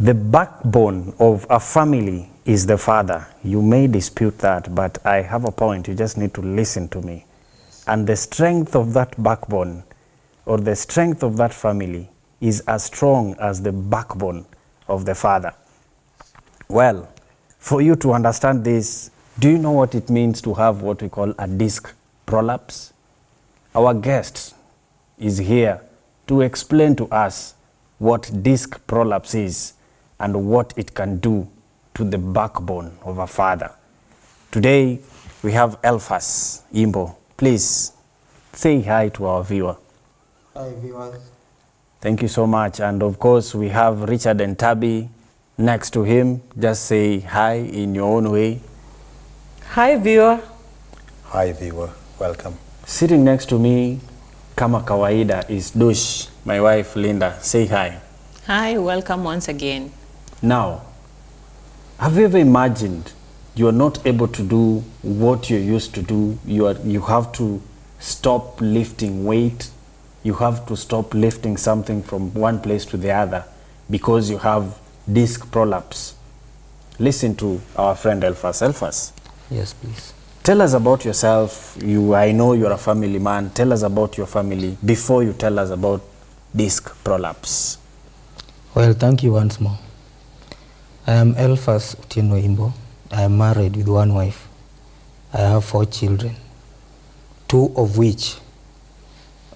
The backbone of a family is the father. You may dispute that, but I have a point. You just need to listen to me. And the strength of that backbone, or the strength of that family, is as strong as the backbone of the father. Well, for you to understand this, do you know what it means to have what we call a disc prolapse? Our guest is here to explain to us what disc prolapse is and what it can do to the backbone of a father. Today, we have Elphas Imbo. Please say hi to our viewer. Hi, viewers. Thank you so much. And of course, we have Richard and Tabby next to him. Just say hi in your own way. Hi, viewer. Hi, viewer. Welcome. Sitting next to me, kama kawaida, is Dush, my wife Linda. Say hi. Hi, welcome once again. Now, have you ever imagined you're not able to do what you used to do? You have to stop lifting weight. You have to stop lifting something from one place to the other because you have disc prolapse. Listen to our friend Elphas. Elphas. Yes, please. Tell us about yourself. I know you're a family man. Tell us about your family before you tell us about disc prolapse. Well, thank you once more. I am Elphas Imbo. I am married with one wife. I have 4 children, 2 of which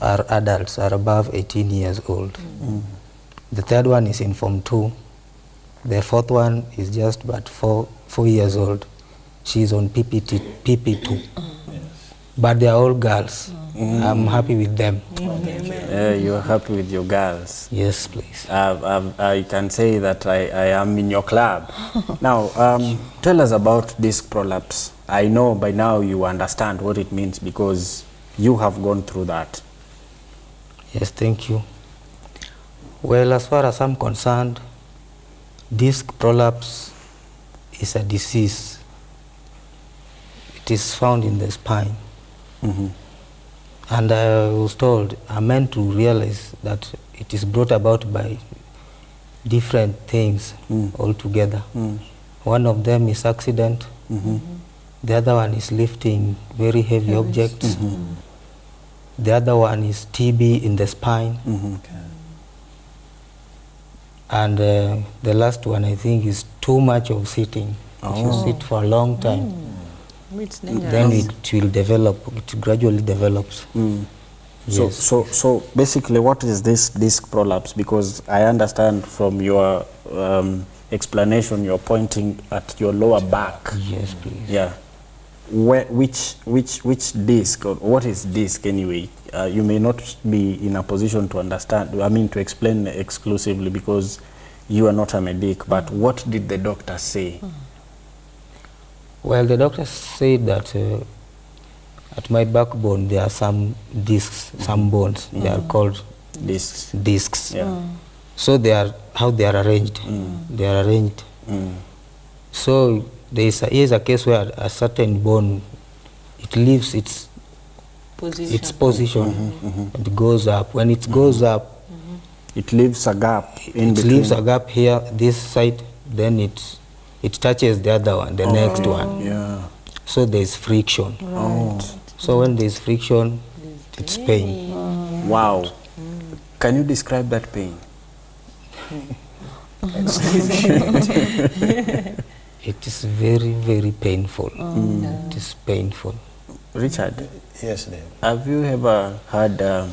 are adults, are above 18 years old. Mm. The third one is in Form 2. The fourth one is just about 4 years old. She is on PP2. Yes. But they are all girls. I'm happy with them. You're happy with your girls? Yes, please. I can say that I am in your club. Now, tell us about disc prolapse. I know by now you understand what it means because you have gone through that. Yes, thank you. Well, as far as I'm concerned, disc prolapse is a disease. It is found in the spine. Mm-hmm. And I was told, I'm meant to realize that it is brought about by different things altogether. One of them is accident. The other one is lifting very heavy objects. The other one is TB in the spine. Okay. And the last one, I think, is too much of sitting. If you sit for a long time, then it will develop, it gradually develops. Yes. So basically what is this disc prolapse? Because I understand from your explanation, you're pointing at your lower back. Yes, please. Yeah. Which disc, or what is disc anyway? You may not be in a position to understand, to explain exclusively because you are not a medic, but what did the doctor say? Well, the doctor said that at my backbone there are some discs, some bones. They are called discs. Yeah. So they are how they are arranged. They are arranged. So there is a case where a certain bone, it leaves its position and it goes up. When it goes up, it leaves a gap in between. It leaves a gap here, this side, then it touches the other one, the next one. Yeah. So there is friction. Right. So when there is friction, it's pain. Wow. Can you describe that pain? It is very, very painful. It is painful. Richard? Yes, Dave. Have you ever had back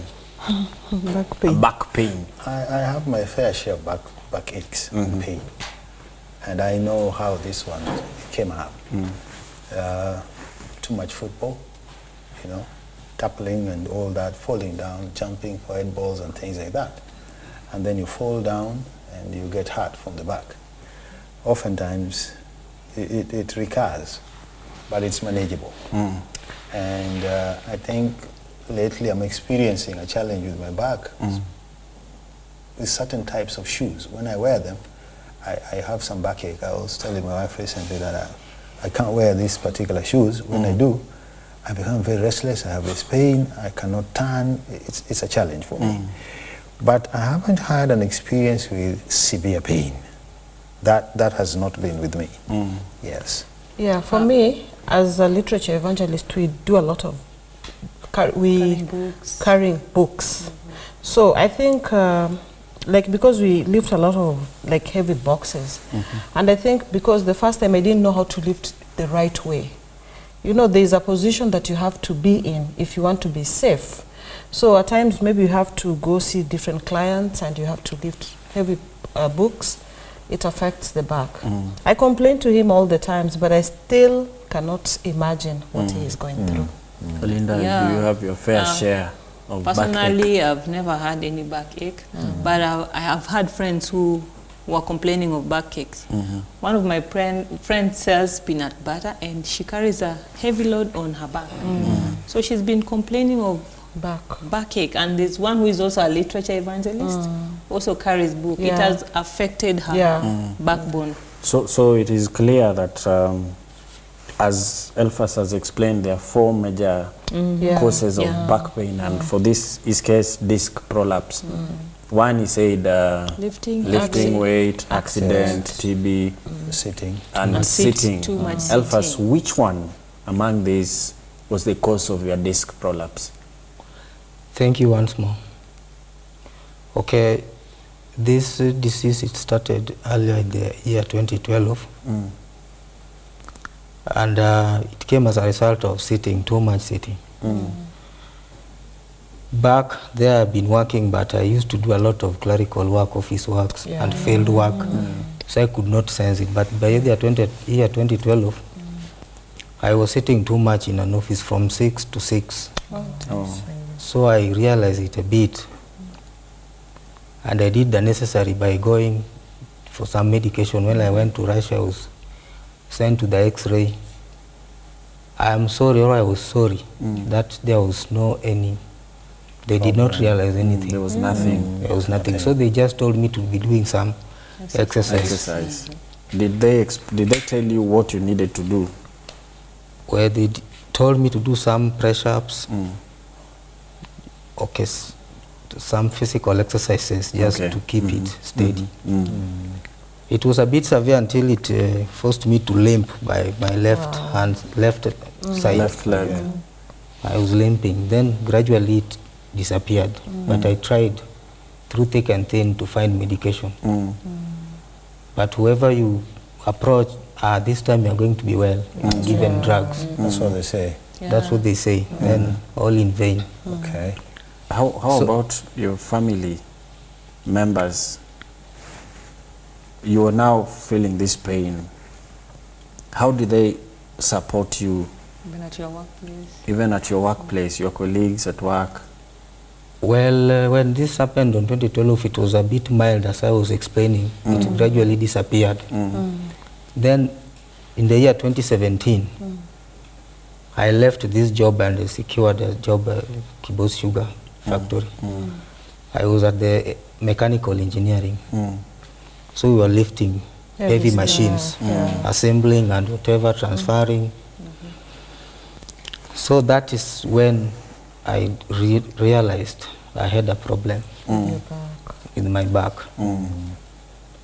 pain? I have my fair share of back aches and pain. And I know how this one came up. Too much football, tackling and all that, falling down, jumping for head balls and things like that. And then you fall down and you get hurt from the back. Oftentimes, it recurs, but it's manageable. And I think lately I'm experiencing a challenge with my back with certain types of shoes. When I wear them, I have some backache. I was telling my wife recently that I can't wear these particular shoes. When I do, I become very restless. I have this pain. I cannot turn. It's a challenge for me. But I haven't had an experience with severe pain. That has not been with me. Yes. Yeah, for me, as a literature evangelist, we do a lot of carrying books. So I think, like, because we lift a lot of like heavy boxes, and I think because the first time I didn't know how to lift the right way. You know, there is a position that you have to be in if you want to be safe. So at times maybe you have to go see different clients and you have to lift heavy books. It affects the back. I complain to him all the times, but I still cannot imagine what he is going through. Belinda, do you have your fair share of Personally, backache? I've never had any backache, but I have had friends who were complaining of backaches. One of my friends sells peanut butter and she carries a heavy load on her back. So she's been complaining of backache, and there's one who is also a literature evangelist, also carries book. It has affected her backbone. So it is clear that as Elphas has explained, there are 4 major causes of back pain, and for this case, disc prolapse. One is said lifting weight, accident, TB, sitting, and sitting. Too much Elphas, sitting. which one among these was the cause of your disc prolapse? Thank you once more. Okay, this disease, it started earlier in the year 2012. And it came as a result of sitting, too much sitting. Back there I've been working, but I used to do a lot of clerical work, office works, and field work. So I could not sense it. But by the year 2012, I was sitting too much in an office from 6 to 6. So I realized it a bit. And I did the necessary by going for some medication. When I went to Russia, I was sent to the X-ray. I am sorry, or I was sorry, that there was they did not realize anything. There was nothing. There was nothing. So they just told me to be doing some exercise. Did they tell you what you needed to do? Well, they told me to do some press-ups, okay, some physical exercises just to keep it steady. It was a bit severe until it forced me to limp by my left hand, left side. Left leg. I was limping. Then gradually it disappeared. But I tried through thick and thin to find medication. But whoever you approach, this time you're going to be well, given drugs. That's what they say. That's what they say. Then all in vain. Okay. How about your family members? You are now feeling this pain. How do they support you? Even at your workplace? Even at your workplace, your colleagues at work? Well, when this happened on 2012, it was a bit mild, as I was explaining. It gradually disappeared. Then, in the year 2017, I left this job and I secured a job at Kibos Sugar Factory. I was at the mechanical engineering. So we were lifting heavy machines, assembling and whatever, transferring. So that is when I realized I had a problem with my back.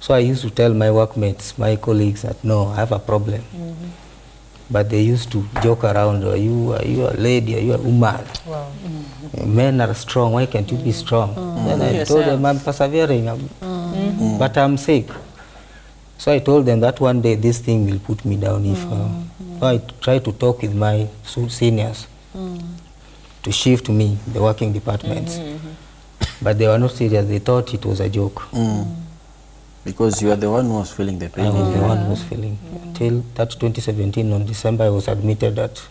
So I used to tell my workmates, my colleagues that no, I have a problem. But they used to joke around, are you a lady, are you a woman? Wow. Men are strong, why can't you be strong? Then I told them I'm persevering, but I'm sick. So I told them that one day this thing will put me down if so I tried to talk with my seniors to shift me, the working departments. But they were not serious, they thought it was a joke. Because you are the one who was feeling the pain. I was the one who was feeling. Till that 2017, on December, I was admitted at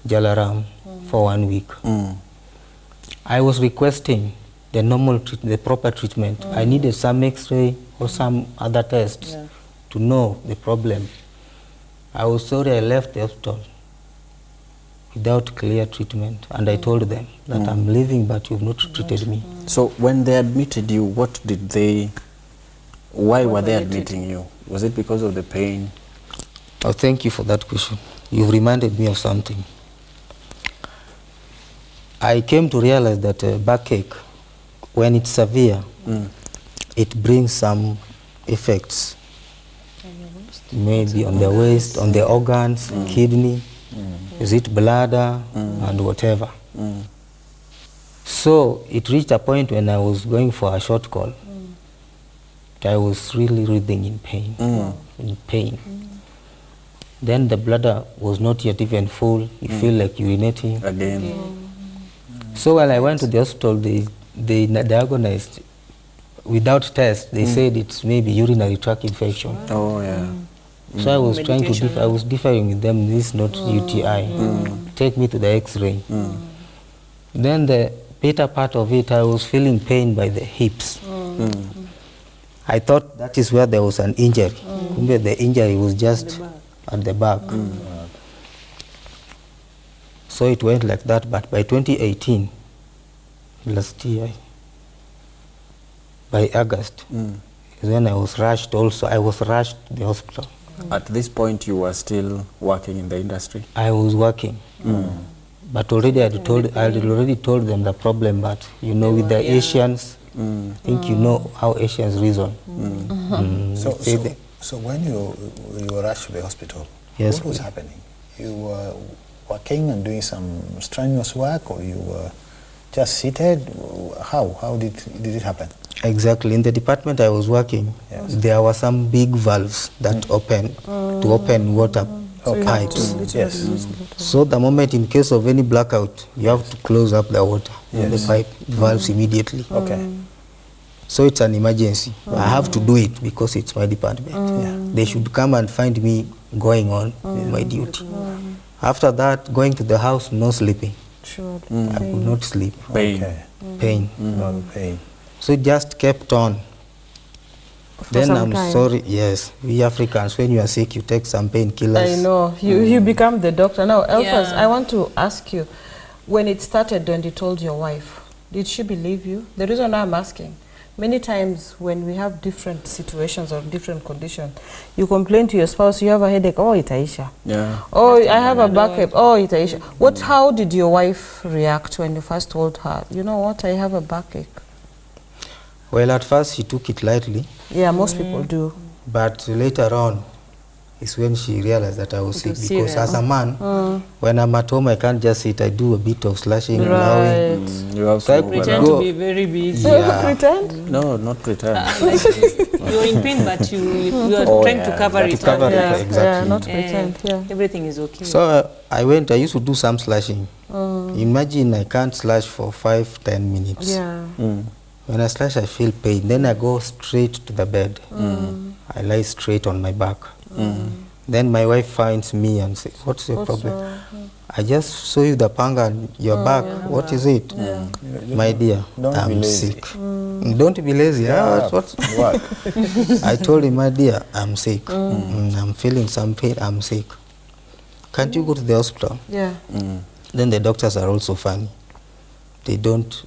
Jalaram for 1 week. I was requesting the proper treatment. I needed some X-ray or some other tests to know the problem. I was sorry I left the hospital without clear treatment, and I told them that I'm leaving, but you've not treated me. So when they admitted you, why were they admitting you? Was it because of the pain? Oh, thank you for that question. You've reminded me of something. I came to realize that backache, when it's severe, it brings some effects maybe on the waist, on the organs, kidney, is it bladder, and whatever. So it reached a point when I was going for a short call, I was really writhing in pain. Then the bladder was not yet even full. You feel like urinating. Again. So when I went to the hospital, they diagnosed, without test, they said it's maybe urinary tract infection. Oh, yeah. So I was trying to, I was differing with them, this is not UTI. Take me to the X-ray. Then the later part of it, I was feeling pain by the hips. I thought that is where there was an injury. The injury was just at the back. So it went like that, but by 2018, last year, by August, then I was rushed also. I was rushed to the hospital. At this point, you were still working in the industry? I was working. But already I had already told them the problem, but you know, with the Asians, I think you know how Asians reason. So when you were rushed to the hospital, yes, what was happening? You were working and doing some strenuous work, or you were just seated? How did it happen? Exactly. In the department I was working, there were some big valves that open to open water pipes. So the moment, in case of any blackout, you have to close up the water in the pipe valves immediately. So it's an emergency. I have to do it because it's my department. They should come and find me going on with my duty. After that, going to the house, no sleeping. I could not sleep. Pain. Pain. So it just kept on. Then I'm sorry, yes, we Africans, when you are sick, you take some painkillers. I know, you become the doctor. Now, Elphas, I want to ask you, when it started, when you told your wife, did she believe you? The reason I'm asking, many times when we have different situations or different conditions, you complain to your spouse, you have a headache, oh, itaisha. Oh, I have a backache, oh, itaisha. How did your wife react when you first told her, you know what, I have a backache? Well, at first she took it lightly. Yeah, most people do. But later on, is when she realized that I was sick, because as a man, when I'm at home, I can't just sit. I do a bit of slashing, allowing. You have So to pretend to be very busy. Pretend? No, not pretend. You're in pain, but you are trying to cover it. Exactly. Yeah, not pretend. Everything is okay. So I used to do some slashing. Imagine I can't slash for 5-10 minutes. Yeah. When I slash, I feel pain. Then I go straight to the bed. I lie straight on my back. Then my wife finds me and says, what's your problem? I just saw you the panga on your back. What is it? My dear, I'm sick. Don't be lazy. I told him, my dear, I'm sick. I'm feeling some pain. I'm sick. Can't you go to the hospital? Then the doctors are also funny. They don't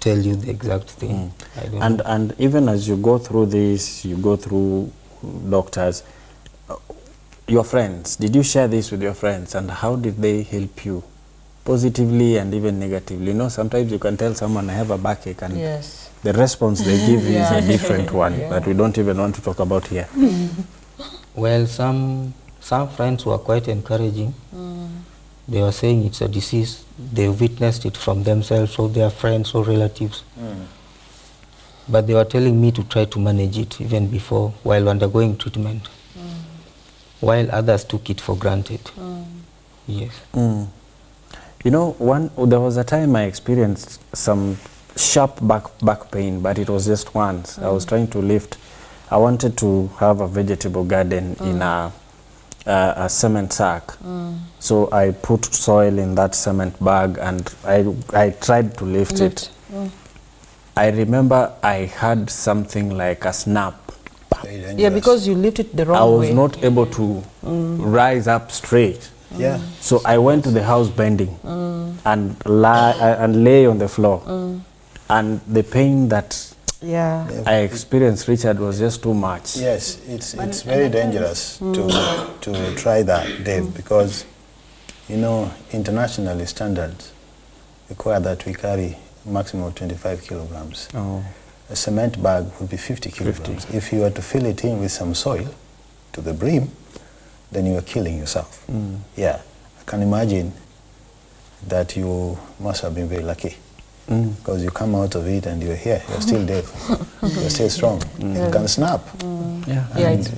tell you the exact thing. And even as you go through this, you go through doctors, your friends, did you share this with your friends, and how did they help you, positively and even negatively? You know, sometimes you can tell someone I have a backache, and the response they give is a different one that we don't even want to talk about here. Well, some friends were quite encouraging. They were saying it's a disease. They witnessed it from themselves or their friends or relatives. But they were telling me to try to manage it even before, while undergoing treatment, while others took it for granted. Yes. You know, there was a time I experienced some sharp back pain, but it was just once. I was trying to lift. I wanted to have a vegetable garden in a cement sack. So I put soil in that cement bag and I tried to lift it. I remember I had something like a snap. Yeah, because you lifted it the wrong way. I was not able to rise up straight. So I went to the house bending and lay on the floor. And the pain that I experienced, Richard, was just too much. Yes, it's very dangerous to try that, Dave, because, you know, internationally standards require that we carry maximum of 25 kilograms. a cement bag would be 50 kilograms. If you were to fill it in with some soil to the brim, then you are killing yourself. Yeah, I can imagine that you must have been very lucky. Because you come out of it and you're here, you're still there, you're still strong. It can snap. Yeah. And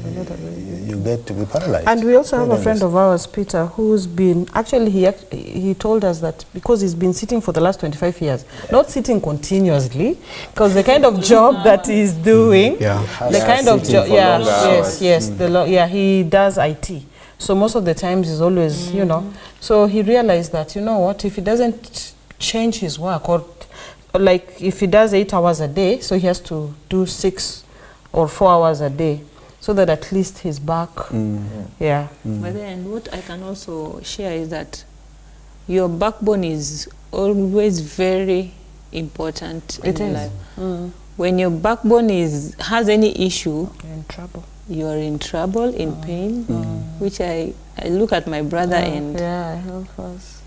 you get to be paralyzed. And we also have a friend of ours, Peter, who's been, actually he told us that because he's been sitting for the last 25 years, not sitting continuously, because the kind of job that he's doing, the kind of job, he does IT. So most of the times he's always, you know, so he realized that, you know what, if he doesn't change his work, or like if he does 8 hours a day, so he has to do 6 or 4 hours a day, so that at least his back, But then what I can also share is that your backbone is always very important in your life. When your backbone has any issue, you're in trouble. You are in trouble, in pain, which I look at my brother and help us.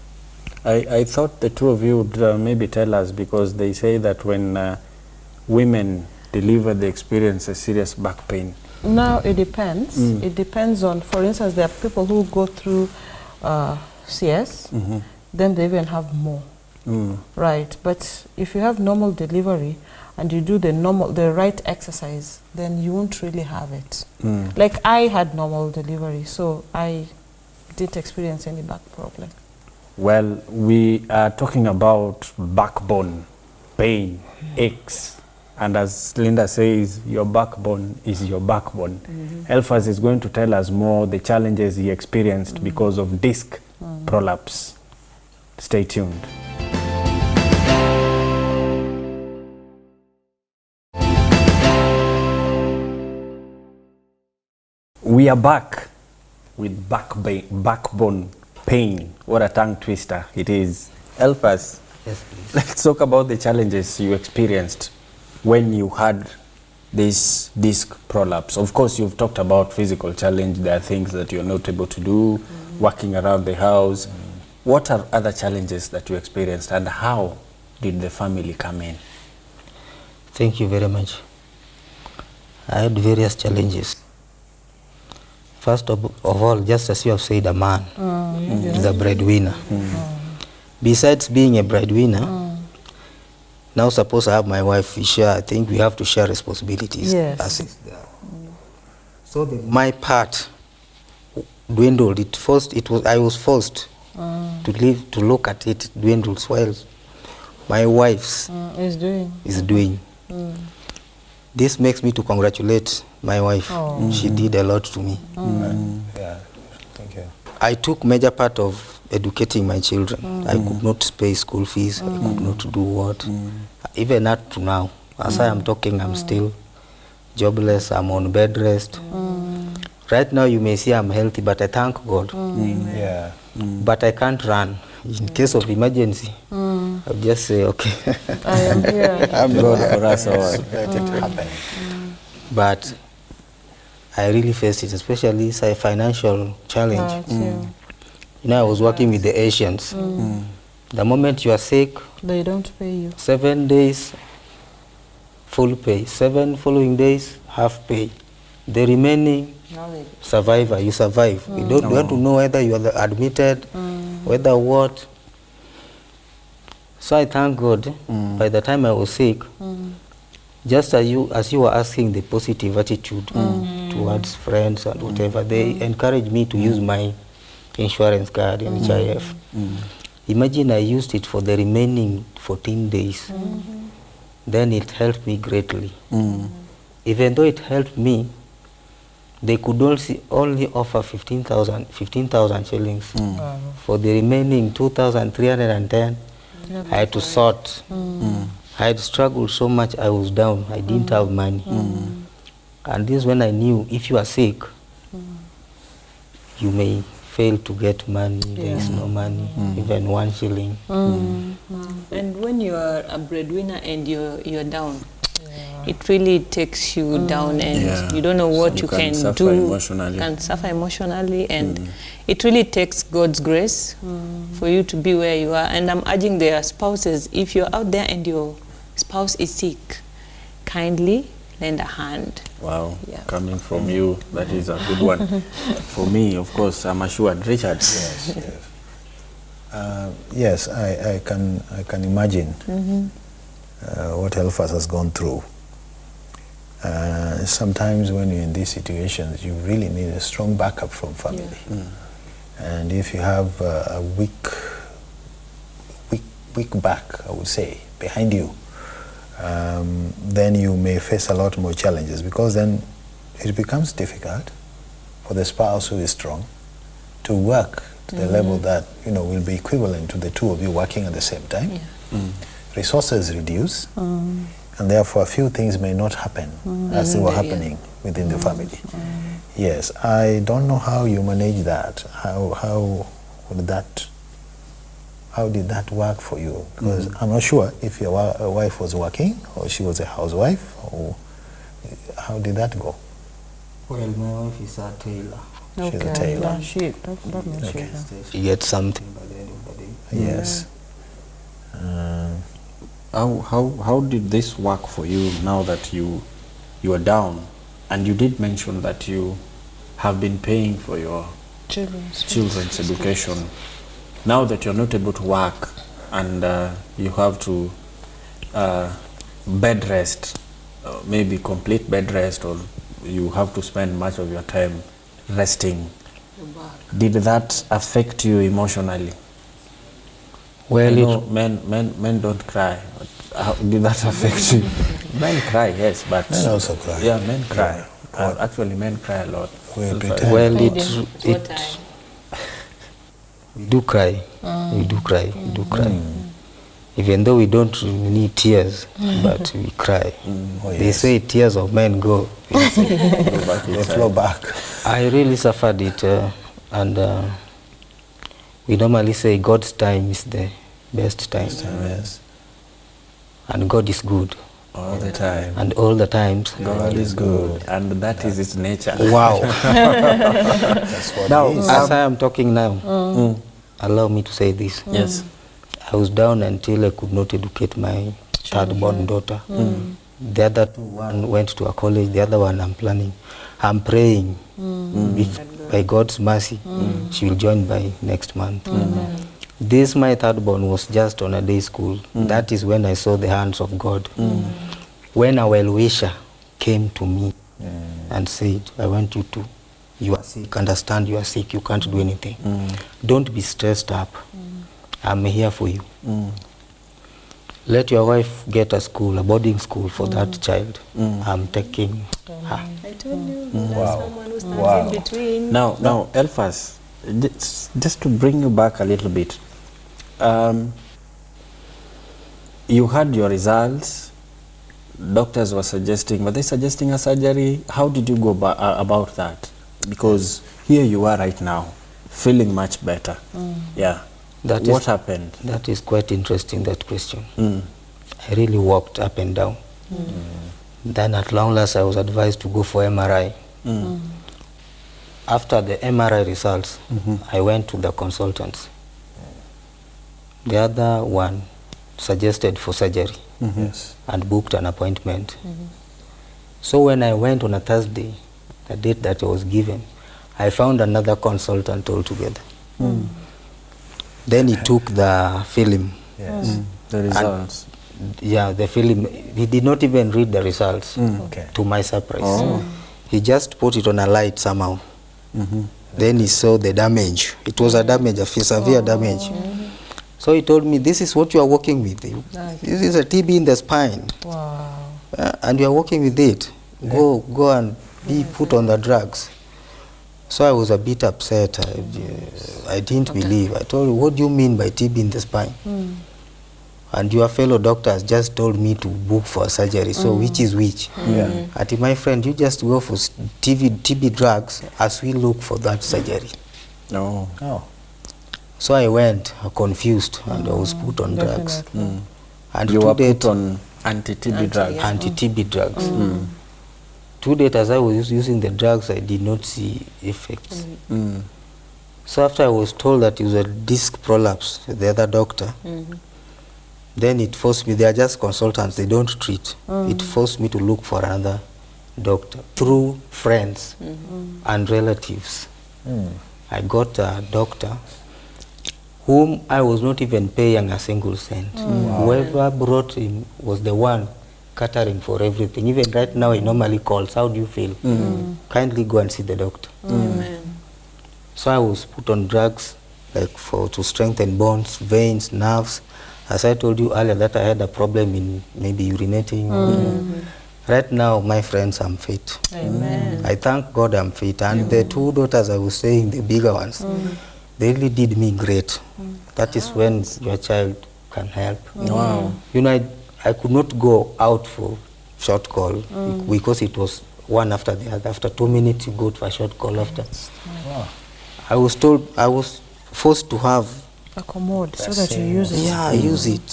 I thought the two of you would maybe tell us, because they say that when women deliver, they experience a serious back pain. Now it depends. It depends on, for instance, there are people who go through CS, then they even have more. Right, but if you have normal delivery and you do the right exercise, then you won't really have it. Like I had normal delivery, so I didn't experience any back problem. Well, we are talking about backbone, pain, aches, and as Linda says, your backbone is your backbone. Elphas is going to tell us more the challenges he experienced because of disc prolapse. Stay tuned. We are back with backbone pain. What a tongue twister it is. Elphas, Yes, please. let's talk about the challenges you experienced when you had this disc prolapse. Of course, you've talked about physical challenge. There are things that you're not able to do, working around the house. What are other challenges that you experienced, and how did the family come in? Thank you very much. I had various challenges. First of all, just as you have said, a man is a breadwinner. Besides being a breadwinner, now suppose I have my wife, I think we have to share responsibilities. Yes. So my part dwindled. I was forced to look at it dwindles while my wife's is doing. This makes me to congratulate my wife. She did a lot to me. Yeah, thank you. I took major part of educating my children. I could not pay school fees. I could not do what. Even up to now, as I am talking, I'm still jobless. I'm on bed rest. Right now, you may see I'm healthy, but I thank God. Yeah. But I can't run. In case of emergency, I'll just say, okay. I am here. I'm God for us all. Let it happen. But I really faced it, especially it's a financial challenge. You know, I was working with the Asians. The moment you are sick, They don't pay you. 7 days full pay, 7 following days half pay. The remaining survivor, you survive. You don't want to know whether you are admitted, whether what. So I thank God. By the time I was sick, just as you were asking the positive attitude towards friends and whatever, they encouraged me to use my insurance card and HIF. Imagine I used it for the remaining 14 days. Then it helped me greatly. Even though it helped me, they could only offer 15,000 shillings. For the remaining 2,310, I had to sort. I had struggled so much, I was down. I didn't have money. And this is when I knew if you are sick, you may fail to get money. There is no money, even 1 shilling. And when you are a breadwinner and you're down, it really takes you down, and you don't know what you can do. Emotionally. Can suffer emotionally, and it really takes God's grace for you to be where you are. And I'm urging their spouses, if you're out there and your spouse is sick, kindly lend a hand. Wow, Yeah. coming from you, that is a good one. For me, of course, I'm assured. Richard? Yes, yes. Yes, I can imagine what Elphas has gone through. Sometimes when you're in these situations, you really need a strong backup from family. And if you have a weak back, I would say, behind you, then you may face a lot more challenges, because then it becomes difficult for the spouse who is strong to work to the level that will be equivalent to the two of you working at the same time. Yeah. Resources reduce, and therefore a few things may not happen as they were happening within the family. Yes, I don't know how you manage that. How did that work for you? Because I'm not sure if your wife was working or she was a housewife, or how did that go? Well, my wife is a tailor. She's a tailor. Yeah, that makes Okay. sense. She gets something by the end of the day. Yes. How did this work for you now that you are down? And you did mention that you have been paying for your children's education. Now that you're not able to work and you have to bed rest, maybe complete bed rest, or you have to spend much of your time resting, did that affect you emotionally? Well, I know men don't cry. But how did that affect you? Men cry, yes, but Men also cry. Yeah, men cry. Yeah. Actually, men cry a lot. We pretend. well, What time? we do cry. We do cry. We do cry. Even though we don't need tears, but we cry. Oh, They yes. say tears of men go. They flow back. I really suffered it, and we normally say God's time is the best time, Yes. and God is good, All the time. and all the times. God is good, and that is its nature. Wow! That's what Now, it is. As I am talking now, allow me to say this. Yes. I was down until I could not educate my third-born daughter. The other two, one went to a college, the other one I'm planning. I'm praying, if by God's mercy, she will join by next month. This, my third-born, was just on a day school. That is when I saw the hands of God. When a well-wisher came to me and said, I want you to, you are sick, understand you are sick, you can't do anything. Don't be stressed up. I'm here for you. Let your wife get a school, a boarding school for that child. I'm taking her. I told you, Wow. someone who stands Wow. in between. Now, Elphas, just to bring you back a little bit, you had your results. Doctors were suggesting, were they suggesting a surgery? How did you go about that? Because here you are right now, feeling much better. Yeah. What happened? That is quite interesting, that question. I really walked up and down. Then at long last I was advised to go for MRI. After the MRI results, I went to the consultants. The other one suggested for surgery Yes. and booked an appointment. So when I went on a Thursday, the date that I was given, I found another consultant altogether. Then he took the film. Yes. The results. Yeah, the film. He did not even read the results, Okay. to my surprise. He just put it on a light somehow. Then he saw the damage. It was a damage, a severe damage. So he told me, this is what you are working with. This is a TB in the spine. Wow. And you are working with it. Go and be put on the drugs. So I was a bit upset. I didn't believe. I told him, what do you mean by TB in the spine? And your fellow doctors just told me to book for surgery. So which is which? Yeah. Ati, my friend, you just go for TB drugs as we look for that surgery. No. Oh. So I went confused and I was put on drugs. And You to were date, put on anti-TB drugs. anti-TB drugs. To date, as I was using the drugs, I did not see effects. So after I was told that it was a disc prolapse, the other doctor, Then it forced me, they are just consultants, they don't treat. It forced me to look for another doctor through friends and relatives. I got a doctor whom I was not even paying a single cent. Whoever brought him was the one catering for everything. Even right now, he normally calls, how do you feel? Kindly go and see the doctor. So I was put on drugs like to strengthen bones, veins, nerves. As I told you earlier that I had a problem in maybe urinating. Right now, my friends, I'm fit. Amen. I thank God I'm fit. And the two daughters I was saying, the bigger ones, they really did me great. That is when your child can help. Wow. You know, I could not go out for short call because it was one after the other. After 2 minutes, you go to a short call after. Wow. I was forced to have A commode, so that you use it. Yeah, use it.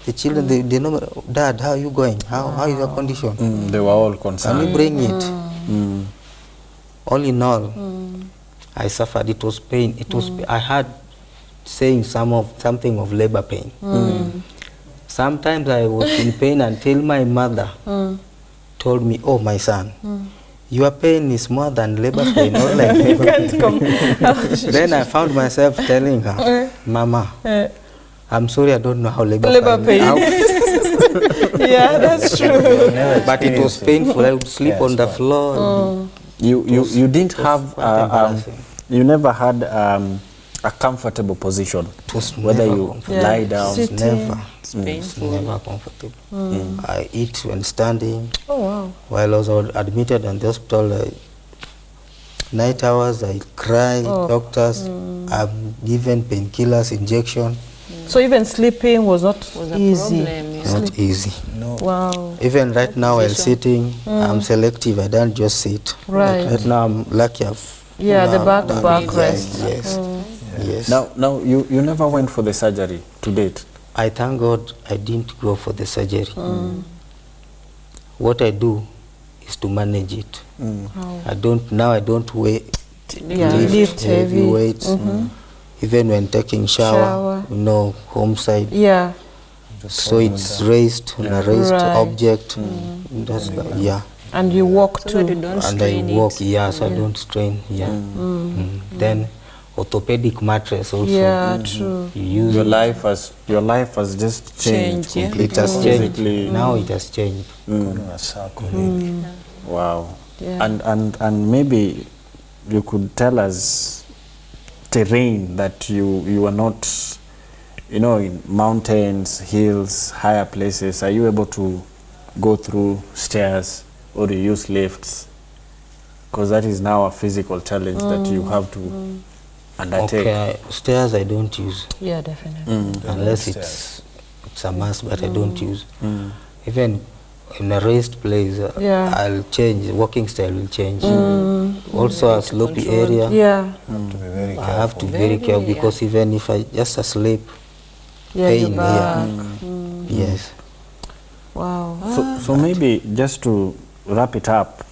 The children, they know, Dad, how are you going? How is your condition? They were all Can concerned. we bring it? All in all, I suffered. It was pain. It was. I had saying something of labor pain. Sometimes I was in pain until my mother told me, "Oh, my son, your pain is more than labor pain, not like labor pain." Then I found myself telling her, "Mama, I'm sorry, I don't know how labor pain. Yeah, that's true. But it was painful. I would sleep on the floor. You didn't have quite embarrassing. you never had a comfortable position, It was whether never you comfortable. lie down. Sit- Never. It's painful. Never comfortable. I eat when standing. Oh, wow. While I was admitted in the hospital, night hours, I cry. Doctors, I'm given painkillers, injection. So even sleeping was not Was a easy. problem, yeah. Not easy. No. Wow. Even right now, while position. sitting, I'm selective. I don't just sit. Right. Right now, I'm lucky. Yeah, the back done backrest. Yes. Yes. Now you never went for the surgery to date. I thank God I didn't go for the surgery. What I do is to manage it. I don't wait. Yeah, lift heavy. weights. Even when taking shower, Shower. you know, home side. Yeah. So it's raised on a raised Right. object. That's yeah. And you walk So that you too. don't And I strain walk, it. so I don't strain. Yeah. Then orthopedic mattress also. Yeah, true. You use Your it. life has just changed Changed, yeah. completely. It has changed. Physically. Now it has changed. Wow. Yeah. And maybe you could tell us terrain that you are not, you know, in mountains, hills, higher places. Are you able to go through stairs or do you use lifts? Because that is now a physical challenge that you have to undertake. Okay, stairs I don't use. Yeah, definitely. Unless it's a must, but I don't use. Even in a raised place, Yeah. I'll change. Walking style will change. Also, a slopey Controlled. area, Yeah. To be very I careful. have to be very careful because even if I just asleep, Yeah, pain your back. yes. Wow. So maybe just to wrap it up,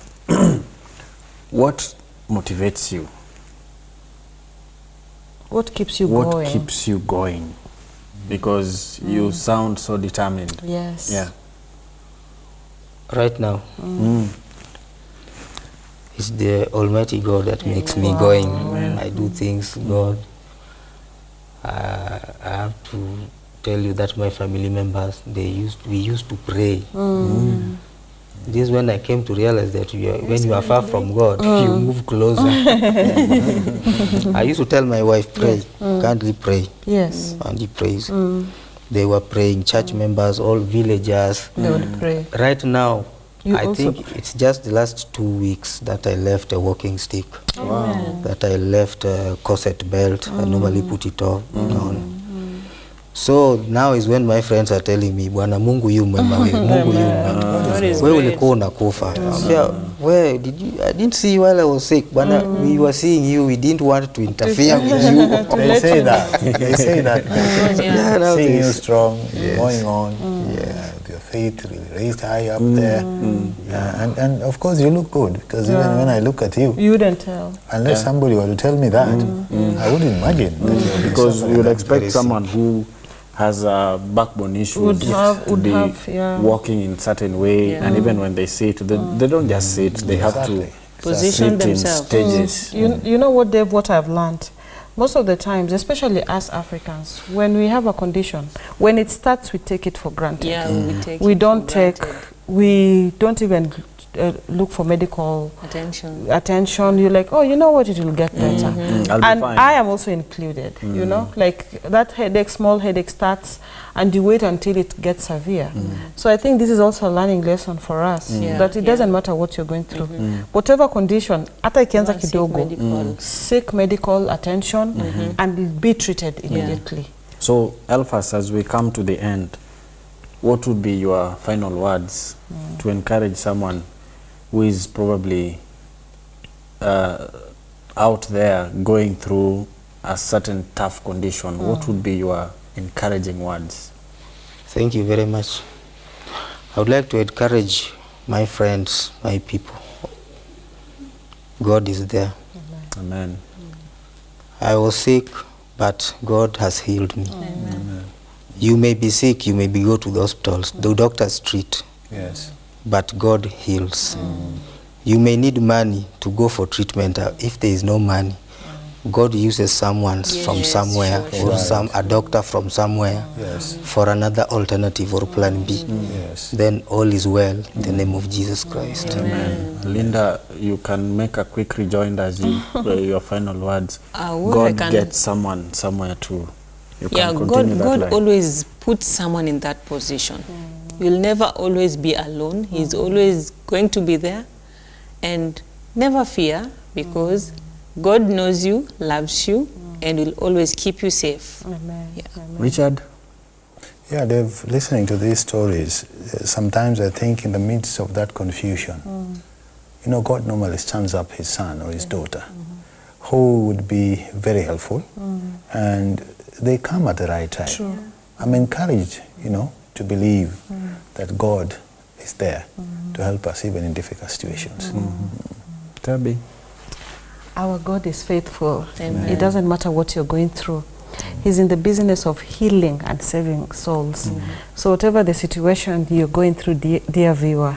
what motivates you? What keeps you What going? keeps you going? Because you sound so determined. Yes. Yeah. Right now, it's the Almighty God that makes me going. I do things, God. I have to tell you that my family members, we used to pray. This is when I came to realize that when you are far from God, you move closer. I used to tell my wife, pray, kindly pray. Yes. And he prays. They were praying, church members, all villagers. They would pray. Right now, You I also- think it's just the last 2 weeks that I left a walking stick. Amen. That I left a corset belt. I normally put it on. So now is when my friends are telling me, Bwana Mungu yu mwema, we, Mungu yu mwema. God is Wewe great. ulikuwa unakufa. Naambia, where did you? I didn't see you while I was sick. Bwana, we were seeing you. We didn't want to interfere with you. They say that. They say that. Yeah, now Seeing you this- strong, going on, with your faith really raised high up there. And of course you look good, because even when I look at you, You wouldn't tell. unless somebody were to tell me that, I wouldn't imagine that you're Because somebody you would that expect very someone who has backbone issues Would have- to would be have, yeah. walking in certain way, Yeah. and even when they sit, they don't just sit, they have to Exactly. Position sit in themselves. stages. You know what, Dave, what I've learned? Most of the times, especially us Africans, when we have a condition, when it starts, we take it for granted. Yeah, we take We it don't for take, granted. we don't even look for medical attention. attention. You're like, oh, you know what, it will get better. I'll be And fine. I am also included, you know, like that headache, small headache starts and you wait until it gets severe. So I think this is also a learning lesson for us, Yeah, that it yeah. doesn't matter what you're going through. Whatever condition, hata ikianza Seek kidogo, medical. seek medical attention and be treated immediately. So, Elphas, as we come to the end, what would be your final words to encourage someone who is probably out there going through a certain tough condition? What would be your encouraging words? Thank you very much. I would like to encourage my friends, my people. God is there. Amen. I was sick, but God has healed me. You may be sick, you may be go to the hospitals, the doctors treat, Yes. but God heals. You may need money to go for treatment. If there is no money, God uses someone from Yes, somewhere, sure, or a doctor from somewhere, Yes. for another alternative or plan B. Yes. Then all is well in the name of Jesus Christ. Amen. Linda, you can make a quick rejoinder as you your final words. What I God can- gets someone somewhere to. You Yeah, can continue that God line. always puts someone in that position. You'll never always be alone. He's always going to be there. And never fear, because God knows you, loves you, and will always keep you safe. Amen. Yeah. Amen. Richard? Yeah, Dave, listening to these stories, sometimes I think in the midst of that confusion, you know, God normally stands up his son or his daughter who would be very helpful, and they come at the right time. True. I'm encouraged, you know, to believe that God is there to help us even in difficult situations. Tabby? Our God is faithful. Amen. It doesn't matter what you're going through. He's in the business of healing and saving souls. So whatever the situation you're going through, dear viewer,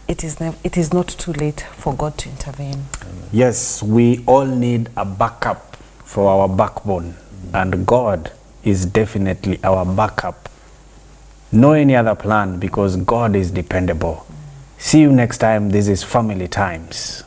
it is not too late for God to intervene. Yes, we all need a backup for our backbone, and God is definitely our backup. No any other plan, because God is dependable. See you next time. This is Family Times.